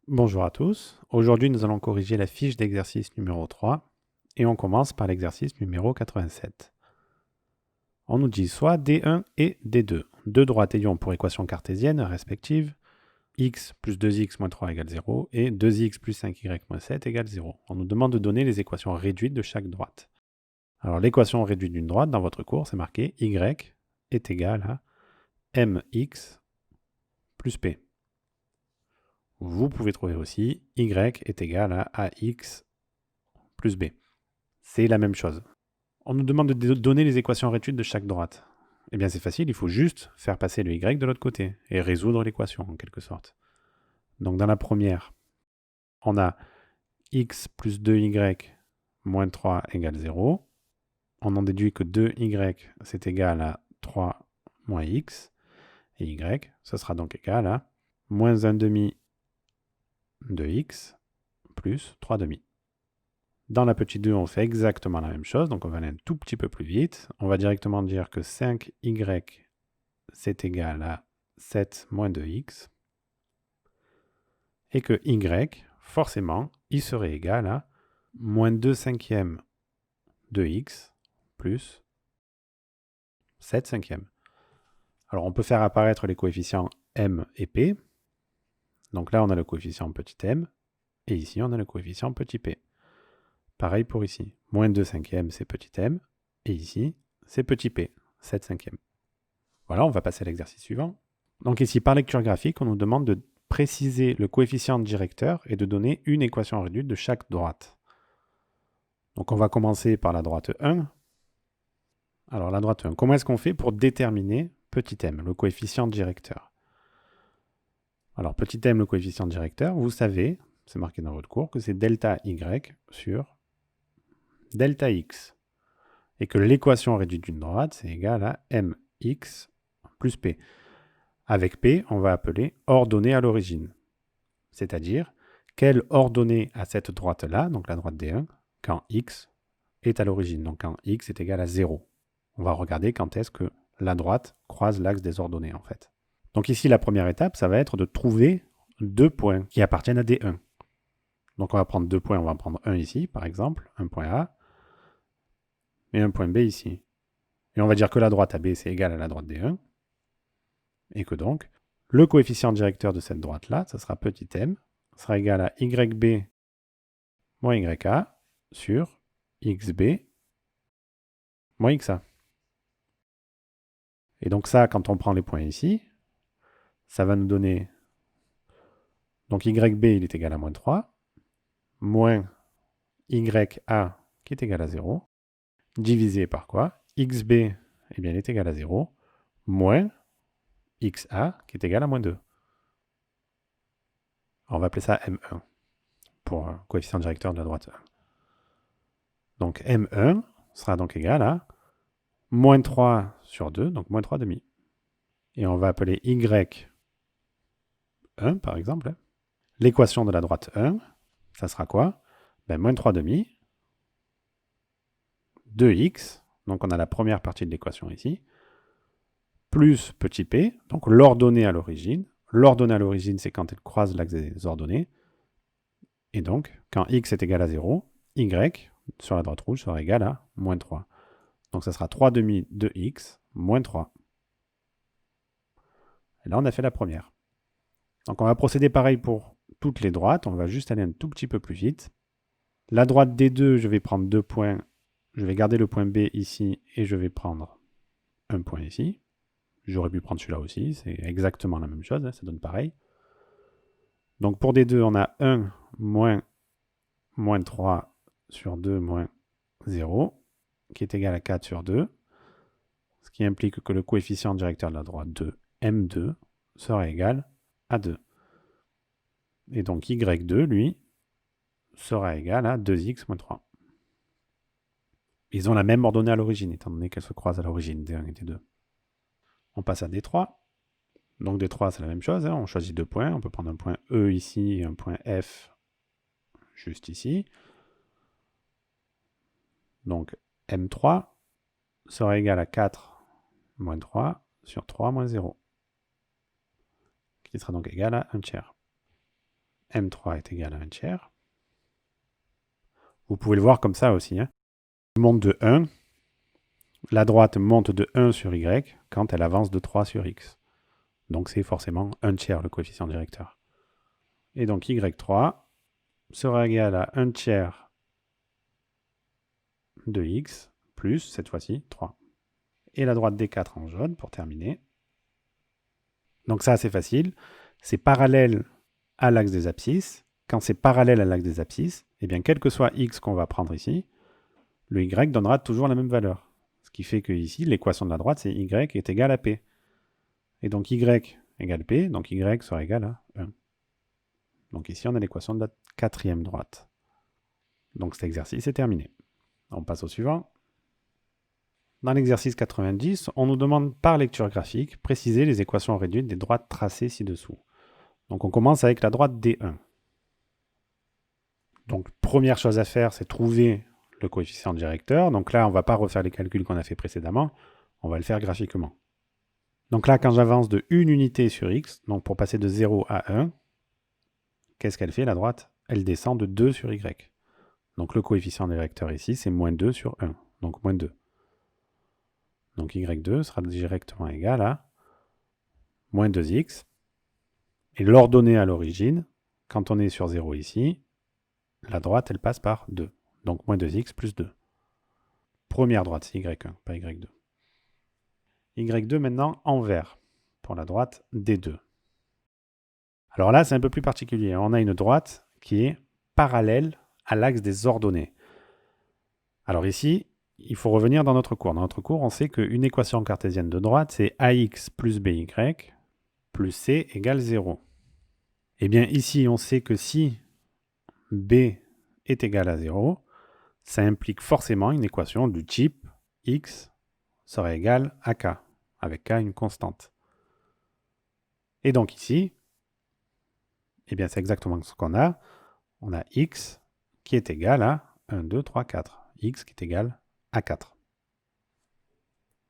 Bonjour à tous. Aujourd'hui, nous allons corriger la fiche d'exercice numéro 3 et on commence par l'exercice numéro 87. On nous dit soit D1 et D2, deux droites ayant pour équation cartésienne respective x plus 2x moins 3 égale 0 et 2x plus 5y moins 7 égale 0. On nous demande de donner les équations réduites de chaque droite. Alors l'équation réduite d'une droite, dans votre cours, c'est marqué y est égal à mx plus p. Vous pouvez trouver aussi y est égal à ax plus b. C'est la même chose. On nous demande de donner les équations réduites de chaque droite. Eh bien c'est facile, il faut juste faire passer le y de l'autre côté et résoudre l'équation en quelque sorte. Donc dans la première, on a x plus 2y moins 3 égale 0. On en déduit que 2y c'est égal à 3 moins x. Et y, ce sera donc égal à moins 1 demi de x plus 3 demi. Dans la petite 2, on fait exactement la même chose, donc on va aller un tout petit peu plus vite. On va directement dire que 5y, c'est égal à 7 moins 2x, et que y, forcément, il serait égal à moins 2 cinquièmes de x plus 7 cinquièmes. Alors on peut faire apparaître les coefficients m et p. Donc là, on a le coefficient petit m, et ici, on a le coefficient petit p. Pareil pour ici. Moins 2 cinquièmes, c'est petit m. Et ici, c'est petit p, 7 cinquièmes. Voilà, on va passer à l'exercice suivant. Donc ici, par lecture graphique, on nous demande de préciser le coefficient directeur et de donner une équation réduite de chaque droite. Donc on va commencer par la droite 1. Alors la droite 1, comment est-ce qu'on fait pour déterminer petit m, le coefficient directeur? Alors petit m, le coefficient directeur, vous savez, c'est marqué dans votre cours, que c'est delta y sur delta x. Et que l'équation réduite d'une droite, c'est égal à mx plus p. Avec p, on va appeler ordonnée à l'origine. C'est-à-dire, quelle ordonnée à cette droite-là, donc la droite D1, quand x est à l'origine, donc quand x est égal à 0. On va regarder quand est-ce que la droite croise l'axe des ordonnées, en fait. Donc ici, la première étape, ça va être de trouver deux points qui appartiennent à D1. Donc on va prendre deux points, on va en prendre un ici, par exemple, un point A, et un point B ici. Et on va dire que la droite AB, c'est égal à la droite D1, et que donc, le coefficient directeur de cette droite-là, ça sera petit m, sera égal à yb moins ya sur xb moins xa. Et donc ça, quand on prend les points ici, ça va nous donner, donc yb, il est égal à moins 3, moins ya, qui est égal à 0, divisé par quoi? Xb, eh bien, il est égal à 0, moins xa, qui est égal à moins 2. Alors, on va appeler ça M1, pour coefficient directeur de la droite 1. Donc M1 sera donc égal à moins 3 sur 2, donc moins 3 demi. Et on va appeler Y1, par exemple. L'équation de la droite 1, ça sera quoi? Ben, moins 3 demi, 2x, donc on a la première partie de l'équation ici, plus petit p, donc l'ordonnée à l'origine. L'ordonnée à l'origine, c'est quand elle croise l'axe des ordonnées. Et donc, quand x est égal à 0, y, sur la droite rouge, sera égal à moins 3. Donc ça sera 3 demi de x moins 3. Et là, on a fait la première. Donc on va procéder pareil pour toutes les droites. On va juste aller un tout petit peu plus vite. La droite D2, je vais prendre deux points. Je vais garder le point B ici et je vais prendre un point ici. J'aurais pu prendre celui-là aussi. C'est exactement la même chose. Ça donne pareil. Donc pour D2, on a 1 moins 3 sur 2 moins 0, qui est égal à 4 sur 2. Ce qui implique que le coefficient directeur de la droite 2, M2, sera égal à 2. Et donc Y2, lui, sera égal à 2x moins 3. Ils ont la même ordonnée à l'origine, étant donné qu'elles se croisent à l'origine, D1 et D2. On passe à D3. Donc D3, c'est la même chose. On choisit deux points. On peut prendre un point E ici et un point F juste ici. Donc M3 sera égal à 4 moins 3 sur 3 moins 0, qui sera donc égal à 1 tiers. M3 est égal à 1 tiers. Vous pouvez le voir comme ça aussi. Hein. Monte de 1. La droite monte de 1 sur Y quand elle avance de 3 sur X. Donc c'est forcément 1 tiers le coefficient directeur. Et donc Y3 sera égal à 1 tiers de X plus, cette fois-ci, 3. Et la droite D4 en jaune pour terminer. Donc ça, c'est facile. C'est parallèle à l'axe des abscisses. Quand c'est parallèle à l'axe des abscisses, eh bien, quel que soit X qu'on va prendre ici, le Y donnera toujours la même valeur. Ce qui fait que ici, l'équation de la droite, c'est Y est égal à P. Et donc Y égale P, donc Y sera égal à 1. Donc ici, on a l'équation de la quatrième droite. Donc cet exercice est terminé. On passe au suivant. Dans l'exercice 90, on nous demande par lecture graphique, préciser les équations réduites des droites tracées ci-dessous. Donc on commence avec la droite D1. Donc première chose à faire, c'est trouver le coefficient directeur. Donc là, on ne va pas refaire les calculs qu'on a fait précédemment, on va le faire graphiquement. Donc là, quand j'avance de 1 unité sur x, donc pour passer de 0 à 1, qu'est-ce qu'elle fait la droite? Elle descend de 2 sur y. Donc le coefficient directeur ici, c'est moins 2 sur 1, donc moins 2. Donc y2 sera directement égal à moins 2x. Et l'ordonnée à l'origine, quand on est sur 0 ici, la droite, elle passe par 2. Donc moins 2x plus 2. Première droite, c'est y1, pas y2. y2 maintenant en vert, pour la droite D2. Alors là, c'est un peu plus particulier. On a une droite qui est parallèle à l'axe des ordonnées. Alors ici, il faut revenir dans notre cours. Dans notre cours, on sait qu'une équation cartésienne de droite, c'est ax plus by plus c égale 0. Eh bien ici, on sait que si b est égal à 0, ça implique forcément une équation du type x sera égal à k, avec k une constante. Et donc ici, eh bien c'est exactement ce qu'on a. On a x qui est égal à 1, 2, 3, 4. X qui est égal à 4.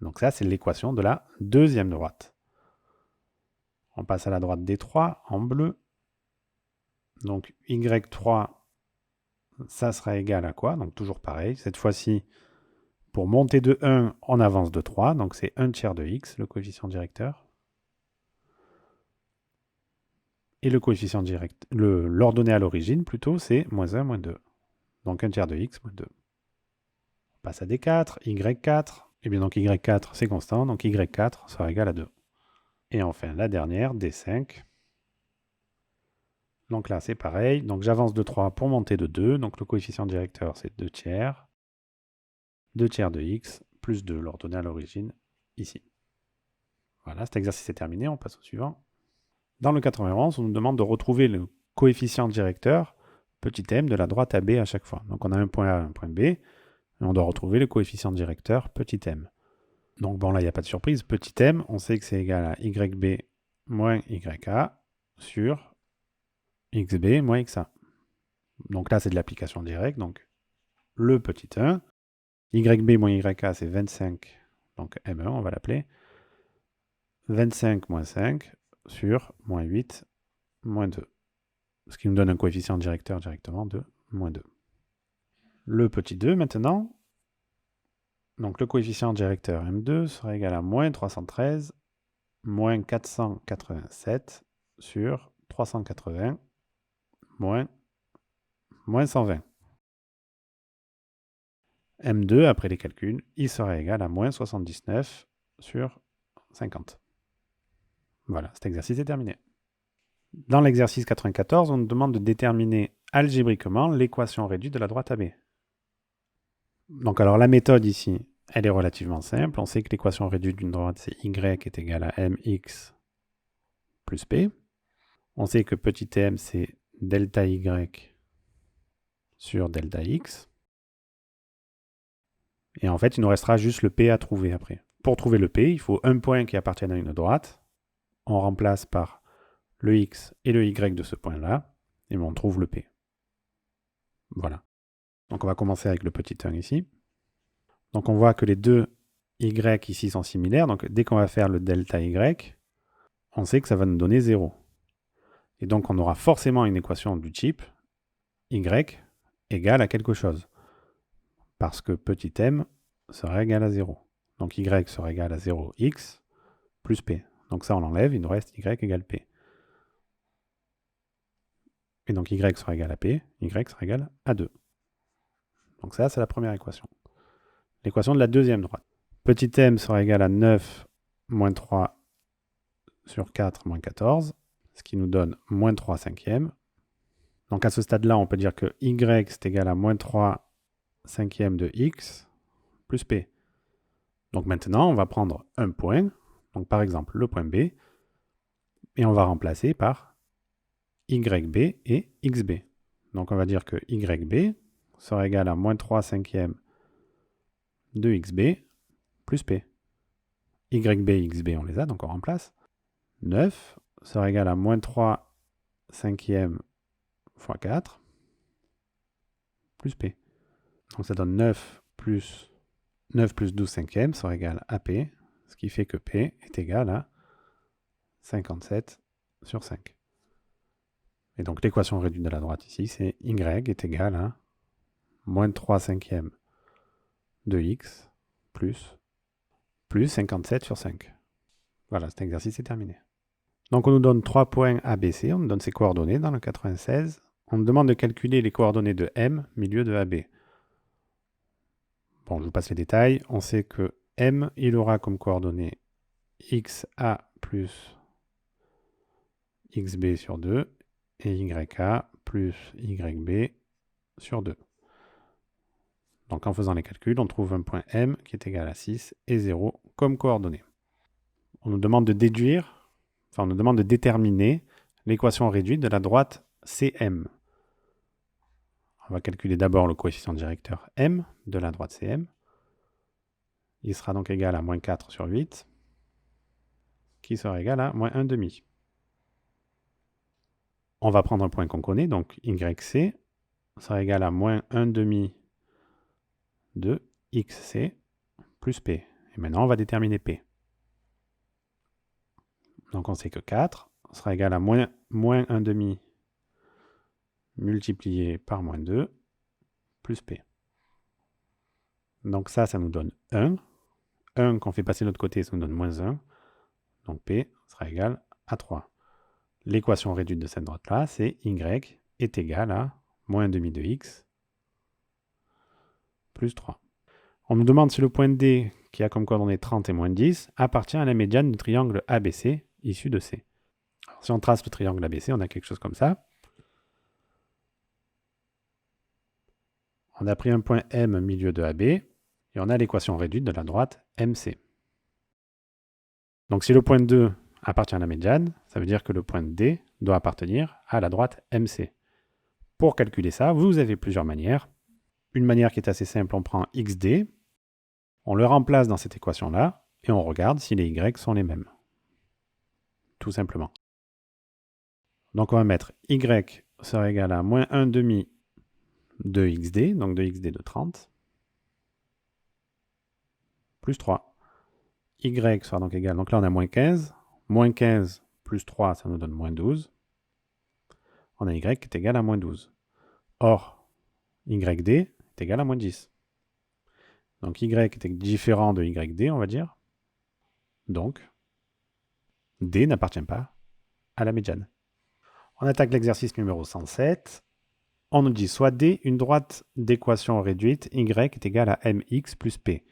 Donc ça, c'est l'équation de la deuxième droite. On passe à la droite D3 en bleu. Donc y3, ça sera égal à quoi? Donc toujours pareil. Cette fois-ci, pour monter de 1, on avance de 3. Donc c'est 1 tiers de x, le coefficient directeur. Et le coefficient direct, l'ordonnée à l'origine, plutôt, c'est moins 1, moins 2. Donc 1 tiers de x, moins 2. On passe à D4, y4. Et bien donc y4, c'est constant. Donc y4 sera égal à 2. Et enfin, la dernière, D5. Donc là, c'est pareil. Donc j'avance de 3 pour monter de 2. Donc le coefficient directeur, c'est 2 tiers. 2 tiers de x plus 2, l'ordonnée à l'origine, ici. Voilà, cet exercice est terminé. On passe au suivant. Dans le 91, on nous demande de retrouver le coefficient directeur, petit m, de la droite à b à chaque fois. Donc on a un point A, un point B, et on doit retrouver le coefficient directeur, petit m. Donc bon, là, il n'y a pas de surprise. Petit m, on sait que c'est égal à yb moins ya sur xb moins xa. Donc là, c'est de l'application directe. Donc le petit 1, yb moins ya, c'est 25, donc m1, on va l'appeler. 25 moins 5 sur moins 8 moins 2. Ce qui nous donne un coefficient directeur directement de moins 2. Le petit 2 maintenant. Donc le coefficient directeur M2 sera égal à moins 313 moins 487 sur 380 moins 120. M2, après les calculs, il sera égal à moins 79 sur 50. Voilà, cet exercice est terminé. Dans l'exercice 94, on nous demande de déterminer algébriquement l'équation réduite de la droite AB. Donc alors la méthode ici, elle est relativement simple. On sait que l'équation réduite d'une droite, c'est y est égal à mx plus p. On sait que petit m, c'est delta y sur delta x. Et en fait, il nous restera juste le p à trouver après. Pour trouver le p, il faut un point qui appartienne à une droite. On remplace par le x et le y de ce point-là, et on trouve le p. Voilà. Donc on va commencer avec le petit 1 ici. Donc on voit que les deux y ici sont similaires. Donc dès qu'on va faire le delta y, on sait que ça va nous donner 0. Et donc, on aura forcément une équation du type y égale à quelque chose. Parce que petit m sera égal à 0. Donc, y sera égal à 0x plus p. Donc ça, on l'enlève, il nous reste y égale p. Et donc y sera égal à p, y sera égal à 2. Donc ça, c'est la première équation. L'équation de la deuxième droite. Petit m sera égal à 9 moins 3 sur 4 moins 14, ce qui nous donne moins 3 cinquièmes. Donc à ce stade-là, on peut dire que y c'est égal à moins 3 cinquièmes de x plus p. Donc maintenant, on va prendre un point, donc par exemple le point B, et on va remplacer par YB et XB. Donc on va dire que YB sera égal à moins 3 cinquièmes de XB plus P. YB et XB, on les a, donc on remplace. 9 sera égal à moins 3 cinquièmes fois 4 plus P. Donc ça donne 9 plus 12 cinquièmes sera égal à P, ce qui fait que P est égal à 57 sur 5. Et donc l'équation réduite de la droite ici, c'est Y est égal à moins 3 cinquièmes de X plus 57 sur 5. Voilà, cet exercice est terminé. Donc on nous donne 3 points ABC, on nous donne ses coordonnées dans le 96. On nous demande de calculer les coordonnées de M, milieu de AB. Bon, je vous passe les détails. On sait que M, il aura comme coordonnées XA plus XB sur 2 et YA plus YB sur 2. Donc en faisant les calculs, on trouve un point M qui est égal à 6 et 0 comme coordonnées. On nous demande de déduire, enfin on nous demande de déterminer l'équation réduite de la droite CM. On va calculer d'abord le coefficient directeur M de la droite CM. Il sera donc égal à moins 4 sur 8, qui sera égal à moins 1 demi. On va prendre un point qu'on connaît, donc YC sera égal à moins 1 demi de XC plus P. Et maintenant, on va déterminer P. Donc on sait que 4 sera égal à moins 1 demi multiplié par moins 2 plus P. Donc ça nous donne 1. 1 qu'on fait passer de l'autre côté, ça nous donne moins 1. Donc P sera égal à 3. L'équation réduite de cette droite-là, c'est Y est égal à moins 1 demi de X plus 3. On nous demande si le point D, qui a comme coordonnées 30 et moins 10, appartient à la médiane du triangle ABC issu de C. Alors, si on trace le triangle ABC, on a quelque chose comme ça. On a pris un point M milieu de AB, et on a l'équation réduite de la droite MC. Donc si le point 2 appartient à la médiane, ça veut dire que le point D doit appartenir à la droite MC. Pour calculer ça, vous avez plusieurs manières. Une manière qui est assez simple, on prend XD, on le remplace dans cette équation-là, et on regarde si les Y sont les mêmes. Tout simplement. Donc on va mettre Y sera égal à moins 1 demi de XD, donc de XD de 30, plus 3. Y sera donc égal, donc là on a moins 15. Moins 15 plus 3, ça nous donne moins 12. On a Y qui est égal à moins 12. Or, YD est égal à moins 10. Donc Y est différent de YD, on va dire. Donc, D n'appartient pas à la médiane. On attaque l'exercice numéro 107. On nous dit soit D, une droite d'équation réduite, Y est égal à MX plus P,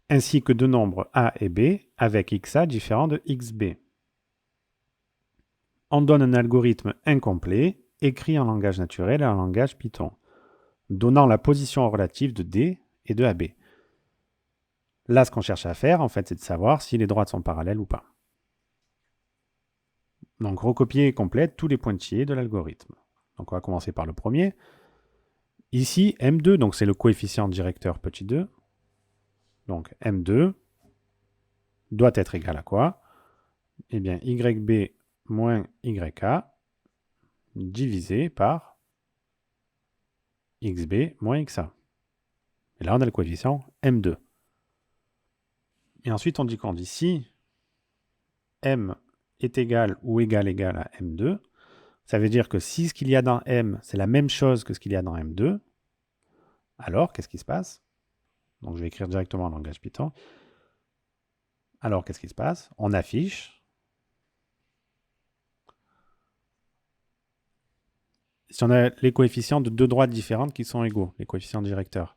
ainsi que deux nombres A et B avec XA différents de XB. On donne un algorithme incomplet, écrit en langage naturel et en langage Python, donnant la position relative de D et de AB. Là, ce qu'on cherche à faire, en fait, c'est de savoir si les droites sont parallèles ou pas. Donc, recopier et complète tous les pointillés de l'algorithme. Donc, on va commencer par le premier. Ici, M2, donc c'est le coefficient directeur petit 2. Donc, M2 doit être égal à quoi? Eh bien, YB moins YA divisé par XB moins XA. Et là, on a le coefficient M2. Et ensuite, on dit si M est égal ou égal à M2, Ça veut dire que si ce qu'il y a dans M, c'est la même chose que ce qu'il y a dans M2, alors qu'est-ce qui se passe? Donc je vais écrire directement en langage Python. Alors qu'est-ce qui se passe? On affiche. Si on a les coefficients de deux droites différentes qui sont égaux, les coefficients directeurs,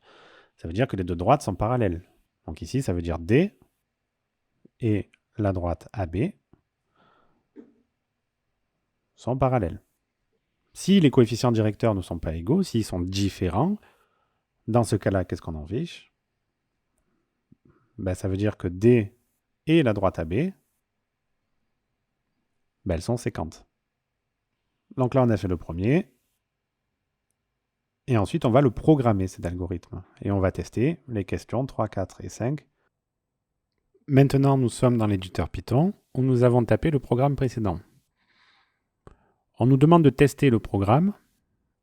ça veut dire que les deux droites sont parallèles. Donc ici, ça veut dire D et la droite AB sont parallèles. Si les coefficients directeurs ne sont pas égaux, s'ils sont différents, dans ce cas-là, qu'est-ce qu'on en fiche? Ben, ça veut dire que D et la droite AB, ben, elles sont séquentes. Donc là, on a fait le premier. Et ensuite, on va le programmer, cet algorithme. Et on va tester les questions 3, 4 et 5. Maintenant, nous sommes dans l'éditeur Python, où nous avons tapé le programme précédent. On nous demande de tester le programme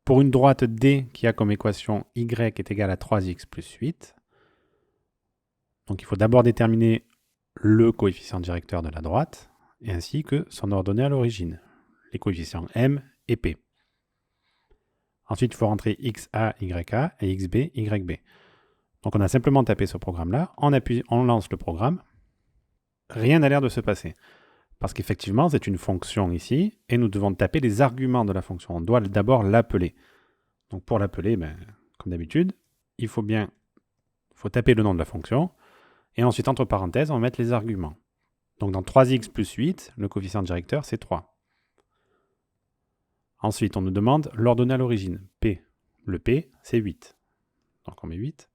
pour une droite D qui a comme équation y est égal à 3x plus 8. Donc il faut d'abord déterminer le coefficient directeur de la droite, et ainsi que son ordonnée à l'origine, les coefficients m et p. Ensuite, il faut rentrer xa, ya et xb, yb. Donc on a simplement tapé ce programme-là, on lance le programme, rien n'a l'air de se passer. Parce qu'effectivement, c'est une fonction ici, et nous devons taper les arguments de la fonction. On doit d'abord l'appeler. Donc pour l'appeler, comme d'habitude, il faut taper le nom de la fonction, et ensuite, entre parenthèses, on va mettre les arguments. Donc dans 3x plus 8, le coefficient directeur, c'est 3. Ensuite, on nous demande l'ordonnée à l'origine, P. Le P, c'est 8. Donc on met 8.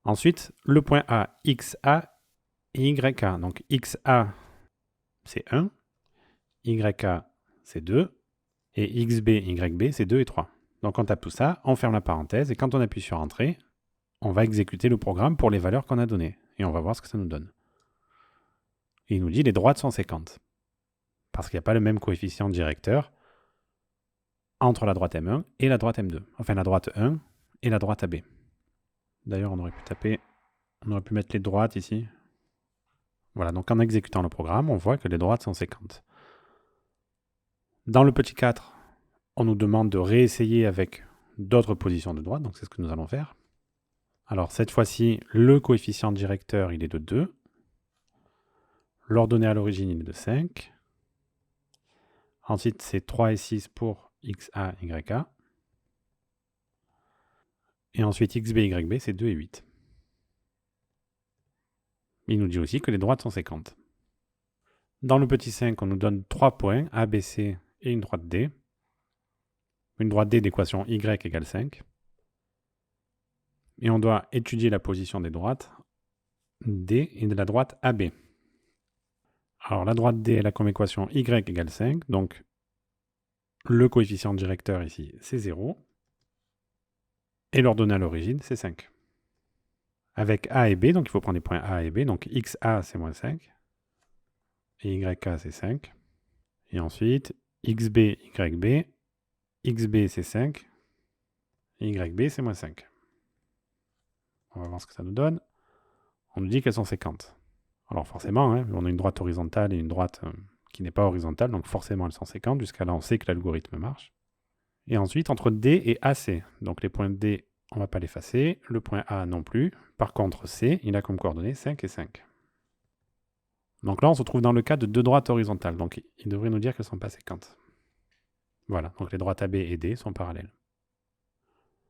Ensuite, le point A, XA et YA. Donc XA, c'est 1. YA, c'est 2. Et XB, YB, c'est 2 et 3. Donc on tape tout ça, on ferme la parenthèse, et quand on appuie sur Entrée, on va exécuter le programme pour les valeurs qu'on a données. Et on va voir ce que ça nous donne. Et il nous dit les droites sont séquentes. Parce qu'il n'y a pas le même coefficient directeur entre la droite M1 et la droite M2. Enfin, la droite 1 et la droite AB. D'ailleurs, on aurait pu mettre les droites ici. Voilà, donc en exécutant le programme, on voit que les droites sont séquentes. Dans le petit 4, on nous demande de réessayer avec d'autres positions de droite, donc c'est ce que nous allons faire. Alors, cette fois-ci, le coefficient directeur, il est de 2. L'ordonnée à l'origine, il est de 5. Ensuite, c'est 3 et 6 pour XA, YA. Et ensuite, XB, YB, c'est 2 et 8. Il nous dit aussi que les droites sont séquentes. Dans le petit 5, on nous donne 3 points, A, B, C et une droite D. Une droite D d'équation Y égale 5. Et on doit étudier la position des droites D et de la droite AB. Alors la droite D, elle a comme équation Y égale 5, donc le coefficient directeur ici, c'est 0. Et l'ordonnée à l'origine, c'est 5. Avec A et B, donc il faut prendre les points A et B, donc XA, c'est moins 5. Et YK, c'est 5. Et ensuite, XB, YB. XB, c'est 5. Et YB, c'est moins 5. On va voir ce que ça nous donne. On nous dit qu'elles sont séquentes. Alors forcément, on a une droite horizontale et une droite qui n'est pas horizontale, donc forcément elles sont séquentes. Jusqu'à là, on sait que l'algorithme marche. Et ensuite, entre D et AC. Donc les points D, on ne va pas l'effacer. Le point A non plus. Par contre, C, il a comme coordonnées 5 et 5. Donc là, on se trouve dans le cas de deux droites horizontales. Donc il devrait nous dire qu'elles ne sont pas séquentes. Voilà, donc les droites AB et D sont parallèles.